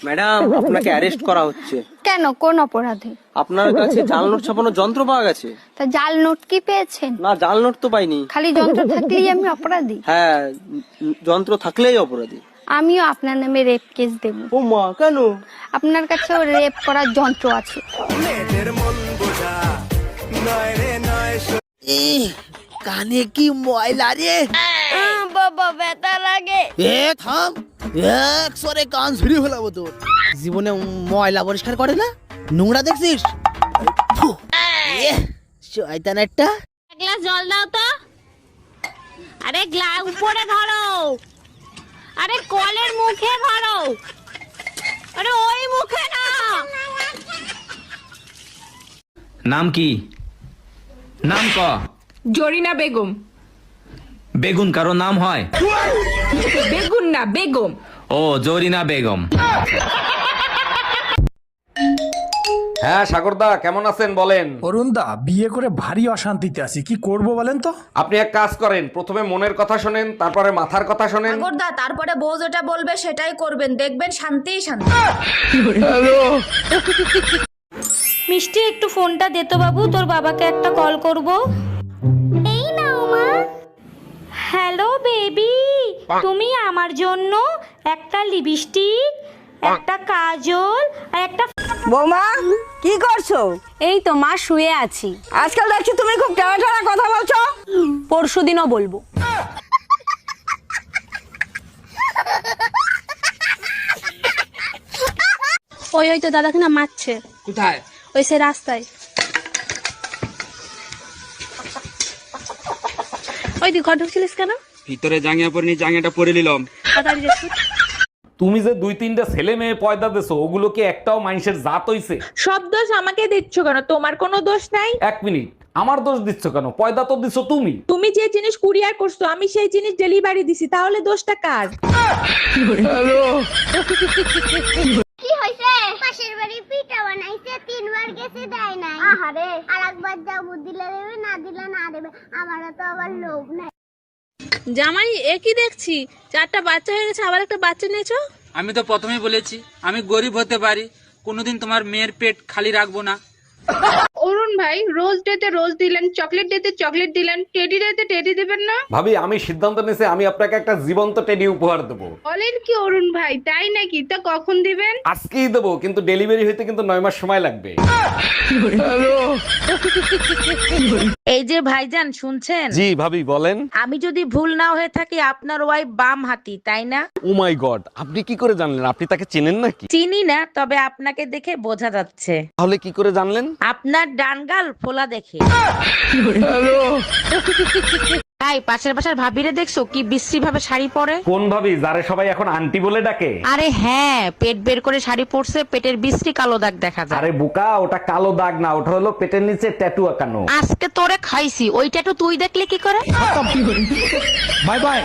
Madam, আপনাকে arrest করা হচ্ছে। কেন, কোন অপরাধে? আপনার কাছে জাল নোট ছাপানোর যন্ত্র পাওয়া গেছে। তা জাল নোট কি পেয়েছেন? না, জাল নোট তো পাইনি। খালি যন্ত্র থাকলেই আমি অপরাধী? হ্যাঁ, যন্ত্র থাকলেই অপরাধী। আমিও আপনার নামে রেপ কেস দেব। ও মা, কেন? আপনার কাছেও রেপ করার যন্ত্র আছে। কানে কি ময়লা রে? বাবা ব্যথা লাগে। এ থাম, একসরে কান ঝুড়ি ফেলাবো তোর। জীবনে ময়লা পরিষ্কার করে না, নোংরা দেখছিস? ফু, শয়তান একটা। এক গ্লাস জল দাও তো। আরে গ্লাস উপরে ধরো, আরে কলের মুখে ধরো, আরে ওই মুখে না। নাম কি? নাম ক। জরিনা বেগম। বেগুন কারো নাম হয়? বেগুন না, বেগম। ও, জরিনা বেগম। হ্যাঁ সাগরদা, কেমন আছেন বলেন? অরুণদা, বিয়ে করে ভারী অশান্তিতে আছি, কি করব বলেন তো? আপনি এক কাজ করেন, প্রথমে মনের কথা শোনেন, তারপরে মাথার কথা শোনেন। ঠাকুরদা, তারপরে বউ যেটা বলবে সেটাই করবেন, দেখবেন শান্তিই শান্তি। মিষ্টি, একটু ফোনটা দে তো বাবু, তোর বাবাকে একটা কল করব। এই নাও মা। হ্যালো বেবি, তুমি আমার জন্য একটা লিপস্টিক, একটা কাজল আর একটা। বৌমা, কি করছো? এই তো মা, শুয়ে আছি। আজকাল দেখছি তুমি খুব টানা টানা কথা বলছো। পরশুদিনও বলবো। ওই তো দাদাকে না মারছে। কোথায়? ওই সে রাস্তায়। ওই তুই ঘর ঢুকছিলিস কেন? ভিতরে জাঙ্গিয়া পরে নি, জাঙ্গিয়াটা পরে নিলাম। তাড়াতাড়ি যাচ্ছি। তুমি যে 2-3টা ছেলে মেয়ে পয়দা দেছো, ওগুলো কি একটাও মানুষের জাত হইছে? সব দোষ আমাকে দিচ্ছ কেন? তোমার কোনো দোষ নাই। এক মিনিট, আমার দোষ দিচ্ছ কেন? পয়দা তো দিছো তুমি। তুমি যে জিনিস কুরিয়ার করছো, আমি সেই জিনিস ডেলিভারি দিছি, তাহলে দোষটা কার? কি হইছে? পাশের বাড়ি পিঠা বানাইছে, 3 বার গেছে দেয় নাই। আহারে, আরেকবার যাবো, দিলে দেবে, না দিলে না দেবে। আমারও তো আবার লোভ নাই। জামাই, একই দেখছি, 4টা বাচ্চা হয়ে গেছে, আবার একটা বাচ্চা নিয়েছো। আমি তো প্রথমেই বলেছি আমি গরিব হতে পারি, কোনোদিন তোমার মেয়ের পেট খালি রাখবো না। অরুণ ভাই, রোজ ডেতে রোজ দিলেন, চকলেট ডেতে চকলেট দিলেন, টেডি ডেতে টেডি দিবেন না? ভাবি, আমি সিদ্ধান্ত নিয়েছি, আমি আপনাকে একটা জীবন্ত টেডি উপহার দেবো। বলেন কি অরুণ ভাই, তাই নাকি? তা কখন দিবেন? আজকেই দেবো, কিন্তু ডেলিভারি হইতে কিন্তু 9 মাস সময় লাগবে। এই যে ভাইজান, শুনছেন? জি ভাবি, বলেন। আমি যদি ভুল না হয়ে থাকি, আপনার ওয়াইফ বাম হাতি, তাই না? ও মাই গড, আপনি কি করে জানলেন? আপনি তাকে চেনেন নাকি? চিনি না, তবে আপনাকে দেখে বোঝা যাচ্ছে। তাহলে কি করে জানলেন? আপনার ডান গাল ফোলা দেখে। তাই পাশের বাসার ভাবিরে দেখছো কি বিশ্রী ভাবে শাড়ি পরে? কোন ভাবি, যারে সবাই এখন আন্টি বলে ডাকে? আরে হ্যাঁ, পেট বের করে শাড়ি পরছে, পেটের বিশ্রী কালো দাগ দেখা যায়। আরে বোকা, ওটা কালো দাগ না, ওটা হলো পেটের নিচে ট্যাটু আঁকানো। আজকে তোরে খাইছি, ওই ট্যাটু তুই দেখলে কি করে? Bye bye.